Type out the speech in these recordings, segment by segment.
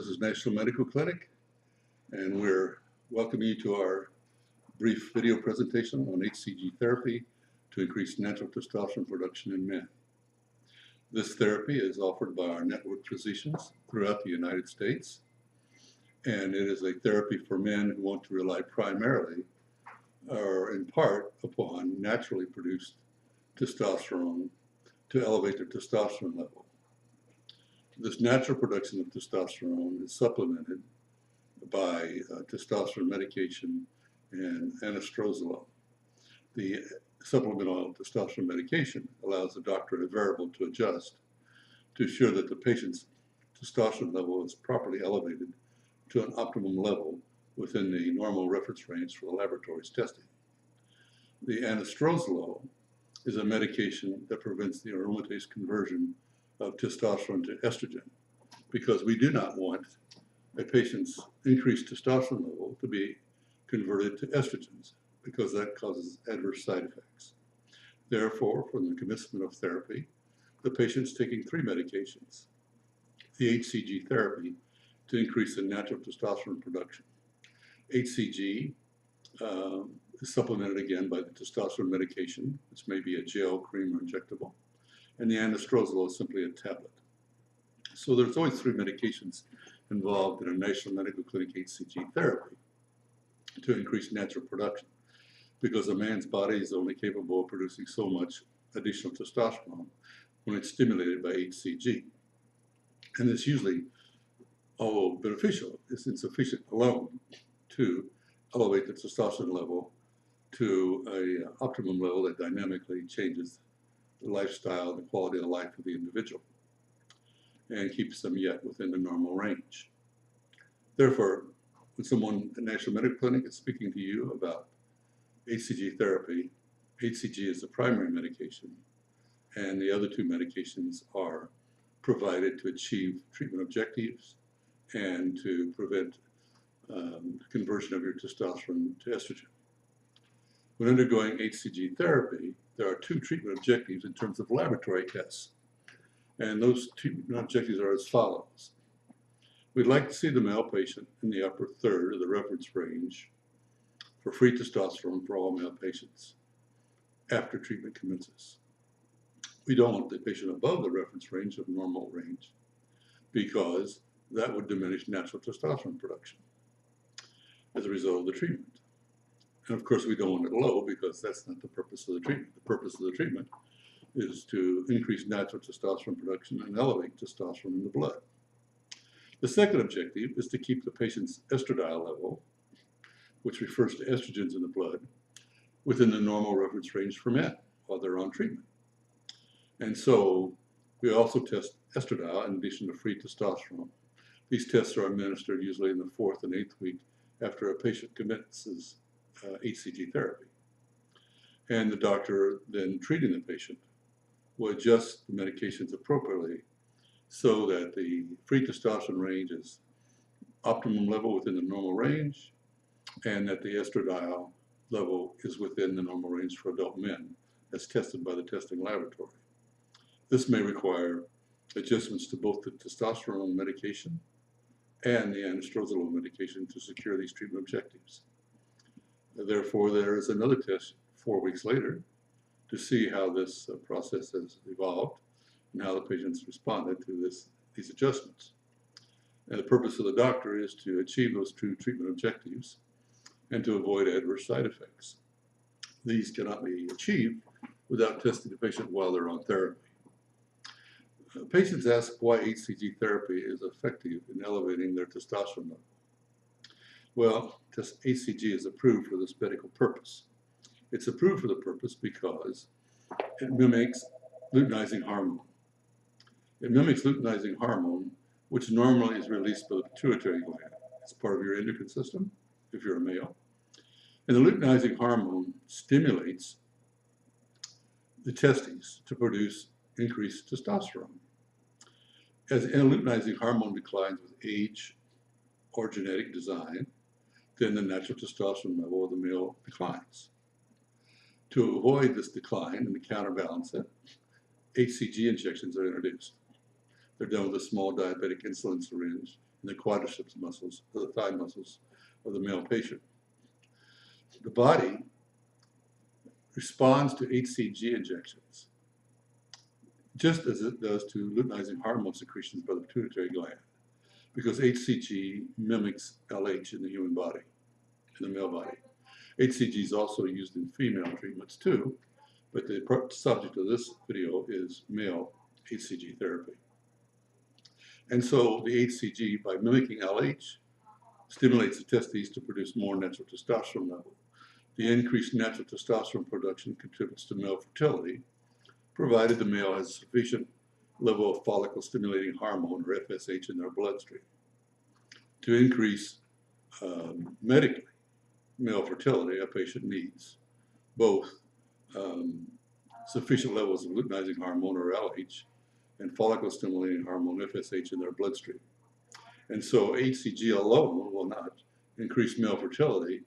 This is National Medical Clinic, and we're welcoming you to our brief video presentation on HCG therapy to increase natural testosterone production in men. This therapy is offered by our network physicians throughout the United States, and it is a therapy for men who want to rely primarily or in part upon naturally produced testosterone to elevate their testosterone level. This natural production of testosterone is supplemented by testosterone medication and anastrozole. The supplemental testosterone medication allows the doctor a variable to adjust to ensure that the patient's testosterone level is properly elevated to an optimum level within the normal reference range for the laboratory's testing. The anastrozole is a medication that prevents the aromatase conversion of testosterone to estrogen, because we do not want a patient's increased testosterone level to be converted to estrogens, because that causes adverse side effects. Therefore, from the commencement of therapy, the patient's taking 3 medications: the HCG therapy to increase the natural testosterone production. HCG is supplemented again by the testosterone medication, which may be a gel, cream, or injectable, and the anastrozole is simply a tablet. So there's always 3 medications involved in a National Medical Clinic HCG therapy to increase natural production, because a man's body is only capable of producing so much additional testosterone when it's stimulated by HCG. And this usually, although beneficial, is insufficient alone to elevate the testosterone level to an optimum level that dynamically changes the lifestyle and the quality of life of the individual and keeps them yet within the normal range. Therefore, when someone at National Medical Clinic is speaking to you about HCG therapy, HCG is the primary medication, and the other 2 medications are provided to achieve treatment objectives and to prevent conversion of your testosterone to estrogen. When undergoing HCG therapy, there are 2 treatment objectives in terms of laboratory tests, and those treatment objectives are as follows. We'd like to see the male patient in the upper third of the reference range for free testosterone for all male patients after treatment commences. We don't want the patient above the reference range of normal range, because that would diminish natural testosterone production as a result of the treatment. And of course, we don't want it low, because that's not the purpose of the treatment. The purpose of the treatment is to increase natural testosterone production and elevate testosterone in the blood. The second objective is to keep the patient's estradiol level, which refers to estrogens in the blood, within the normal reference range for men while they're on treatment. And so we also test estradiol in addition to free testosterone. These tests are administered usually in the 4th and 8th week after a patient commences HCG therapy. And the doctor then treating the patient will adjust the medications appropriately so that the free testosterone range is optimum level within the normal range, and that the estradiol level is within the normal range for adult men as tested by the testing laboratory. This may require adjustments to both the testosterone medication and the anastrozole medication to secure these treatment objectives. Therefore, there is another test 4 weeks later to see how this process has evolved and how the patients responded to these adjustments. And the purpose of the doctor is to achieve those 2 treatment objectives and to avoid adverse side effects. These cannot be achieved without testing the patient while they're on therapy. Patients ask why HCG therapy is effective in elevating their testosterone level. Well, HCG is approved for this medical purpose. It's approved for the purpose because it mimics luteinizing hormone. It mimics luteinizing hormone, which normally is released by the pituitary gland. It's part of your endocrine system, if you're a male. And the luteinizing hormone stimulates the testes to produce increased testosterone. As luteinizing hormone declines with age or genetic design, then the natural testosterone level of the male declines. To avoid this decline and to counterbalance it, HCG injections are introduced. They're done with a small diabetic insulin syringe and the quadriceps muscles, or the thigh muscles of the male patient. The body responds to HCG injections just as it does to luteinizing hormone secretions by the pituitary gland, because HCG mimics LH in the human body, in the male body. HCG is also used in female treatments too, but the subject of this video is male HCG therapy. And so the HCG, by mimicking LH, stimulates the testes to produce more natural testosterone level. The increased natural testosterone production contributes to male fertility, provided the male has sufficient level of follicle-stimulating hormone, or FSH, in their bloodstream. To increase medically male fertility, a patient needs both sufficient levels of luteinizing hormone, or LH, and follicle-stimulating hormone, FSH, in their bloodstream. And so HCG alone will not increase male fertility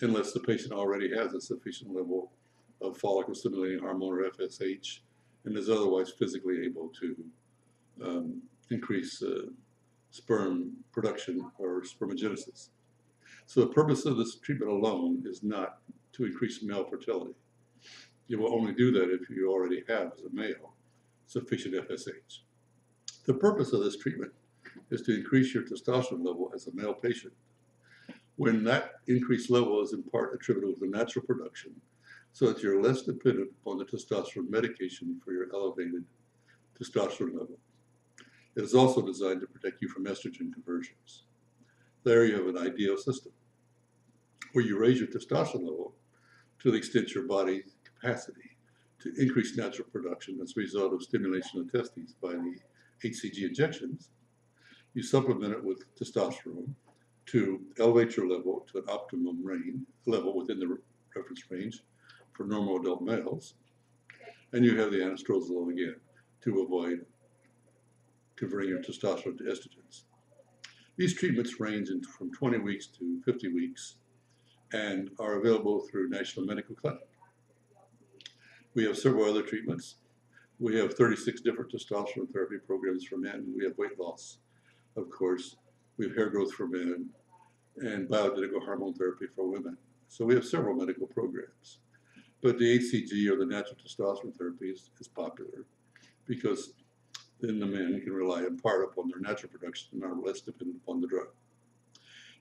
unless the patient already has a sufficient level of follicle-stimulating hormone, or FSH, and is otherwise physically able to increase sperm production, or spermagenesis. So the purpose of this treatment alone is not to increase male fertility. You will only do that if you already have, as a male, sufficient FSH. The purpose of this treatment is to increase your testosterone level as a male patient, when that increased level is in part attributable to natural production, so that you're less dependent upon the testosterone medication for your elevated testosterone level. It is also designed to protect you from estrogen conversions. There you have an ideal system, where you raise your testosterone level to the extent your body's capacity to increase natural production as a result of stimulation of testes by the HCG injections. You supplement it with testosterone to elevate your level to an optimum level within the reference range for normal adult males, and you have the anastrozole again to avoid converting your testosterone to estrogens. These treatments range from 20 weeks to 50 weeks and are available through National Medical Clinic. We have several other treatments. We have 36 different testosterone therapy programs for men. We have weight loss, of course. We have hair growth for men and bioidentical hormone therapy for women. So we have several medical programs. But the HCG, or the natural testosterone therapy, is popular because then the men can rely in part upon their natural production and are less dependent upon the drug.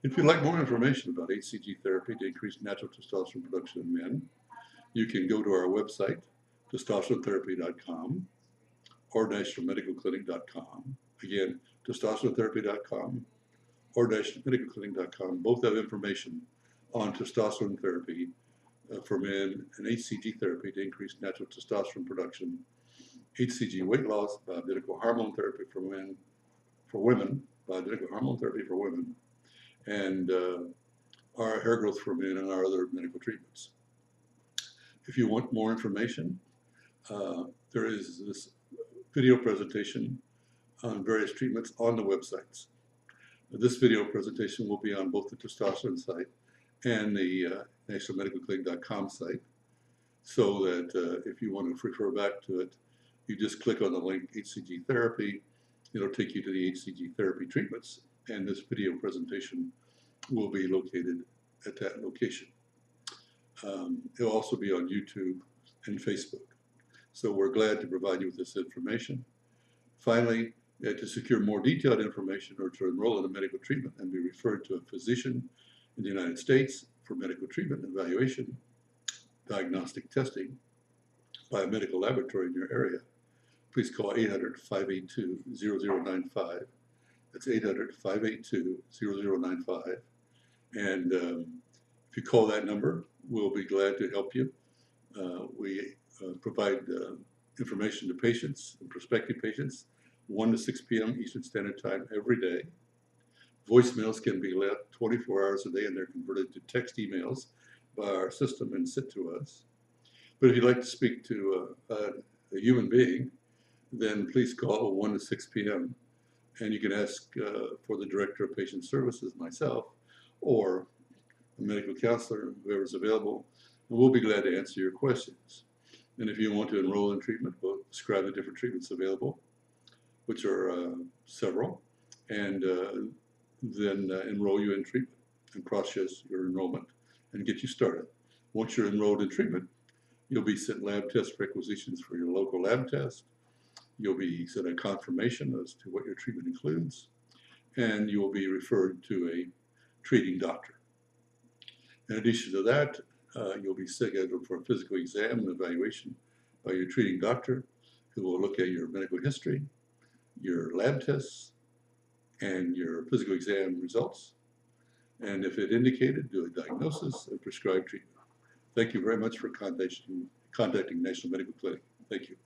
If you'd like more information about HCG therapy to increase natural testosterone production in men, you can go to our website, testosteronetherapy.com, or nationalmedicalclinic.com. Again, testosteronetherapy.com or nationalmedicalclinic.com. Both have information on testosterone therapy for men and HCG therapy to increase natural testosterone production, HCG weight loss, bioidentical hormone therapy for women, bioidentical hormone therapy for women, and our hair growth for men and our other medical treatments. If you want more information, there is this video presentation on various treatments on the websites. This video presentation will be on both the testosterone site and the nationalmedicalclinic.com site, so that if you want to refer back to it, you just click on the link HCG Therapy. It'll take you to the HCG Therapy treatments, and this video presentation will be located at that location. It'll also be on YouTube and Facebook. So we're glad to provide you with this information. Finally, to secure more detailed information or to enroll in a medical treatment and be referred to a physician in the United States for medical treatment, evaluation, diagnostic testing by a medical laboratory in your area, please call 800-582-0095. That's 800-582-0095. And if you call that number, we'll be glad to help you. We provide information to patients and prospective patients 1 to 6 p.m. Eastern Standard Time every day. Voicemails can be left 24 hours a day, and they're converted to text emails by our system and sent to us. But if you'd like to speak to a human being, then please call 1 to 6 p.m. and you can ask for the Director of Patient Services, myself, or a medical counselor, whoever's available, and we'll be glad to answer your questions. And if you want to enroll in treatment, we'll describe the different treatments available, which are several, and then enroll you in treatment and process your enrollment and get you started. Once you're enrolled in treatment, you'll be sent lab test requisitions for your local lab test. You'll be sent a confirmation as to what your treatment includes, and you will be referred to a treating doctor. In addition to that, you'll be scheduled for a physical exam and evaluation by your treating doctor, who will look at your medical history, your lab tests, and your physical exam results. And if it indicated, do a diagnosis and prescribe treatment. Thank you very much for contacting National Medical Clinic. Thank you.